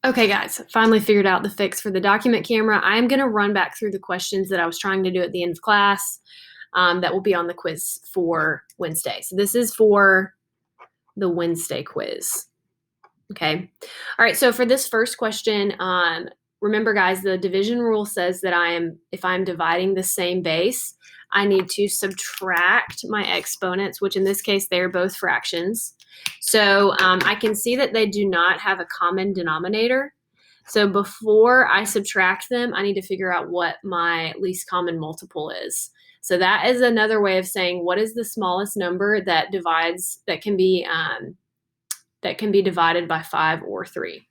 Okay, guys, finally figured out the fix for the document camera. I am going to run back through the questions that I was trying to do at the end of class that will be on the quiz for Wednesday. So this is for the Wednesday quiz. Okay. All right. So for this first question, remember, guys, the division rule says that if I'm dividing the same base, I need to subtract my exponents, which in this case, they're both fractions. So I can see that they do not have a common denominator. So before I subtract them, I need to figure out what my least common multiple is. So that is another way of saying what is the smallest number that can be divided by 5 or 3.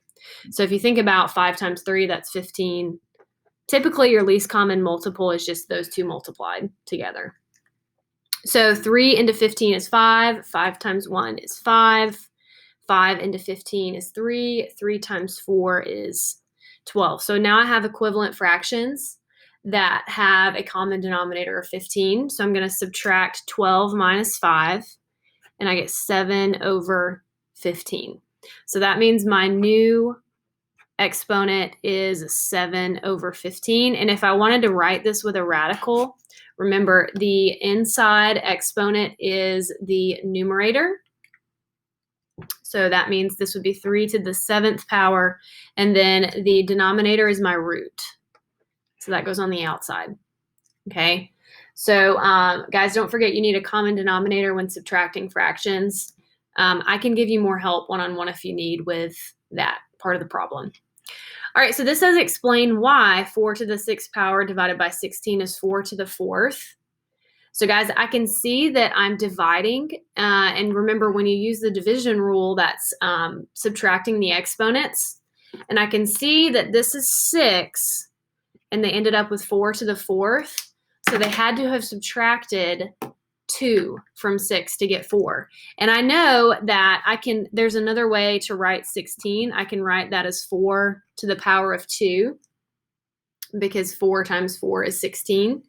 So if you think about 5 times 3, that's 15. Typically, your least common multiple is just those two multiplied together. So 3 into 15 is 5. 5 times 1 is 5. 5 into 15 is 3. 3 times 4 is 12. So now I have equivalent fractions that have a common denominator of 15. So I'm going to subtract 12 minus 5, and I get 7 over 15. So that means my new exponent is 7 over 15. And if I wanted to write this with a radical, remember the inside exponent is the numerator. So that means this would be 3 to the 7th power. And then the denominator is my root. So that goes on the outside. Okay. So guys, don't forget you need a common denominator when subtracting fractions. I can give you more help one-on-one if you need with that part of the problem. All right, so this says explain why 4 to the 6th power divided by 16 is 4 to the 4th. So guys, I can see that I'm dividing, and remember when you use the division rule, that's subtracting the exponents. And I can see that this is 6, and they ended up with 4 to the 4th. So they had to have subtracted 2 from 6 to get 4. And I know that there's another way to write 16. I can write that as 4 to the power of 2, because 4 times 4 is 16.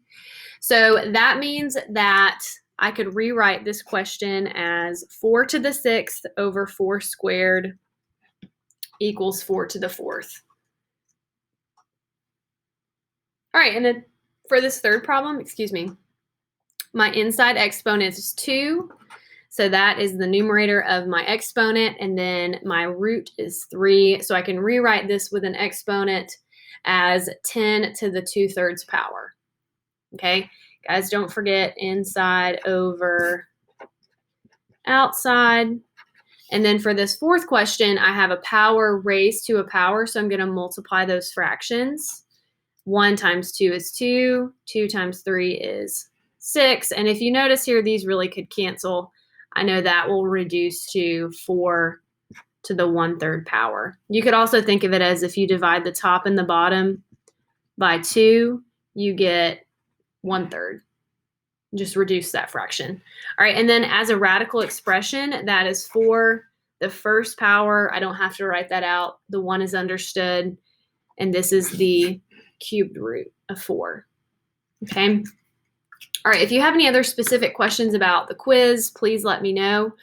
So that means that I could rewrite this question as 4 to the 6th over 4 squared equals 4 to the 4th. All right, and then for this third problem, my inside exponent is 2. So that is the numerator of my exponent, and then my root is 3. So I can rewrite this with an exponent as 10 to the 2/3 power. Okay, guys, don't forget inside over outside. And then for this fourth question, I have a power raised to a power, so I'm going to multiply those fractions. 1 times 2 is 2. 2 times 3 is 6. And if you notice here, these really could cancel. I know that will reduce to 4 to the 1/3 power. You could also think of it as if you divide the top and the bottom by 2, you get 1/3. Just reduce that fraction. All right, and then as a radical expression, that is 4 the 1st power. I don't have to write that out. The 1 is understood, and this is the cubed root of 4. Okay. All right, if you have any other specific questions about the quiz, please let me know.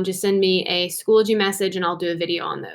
Just send me a Schoology message and I'll do a video on those.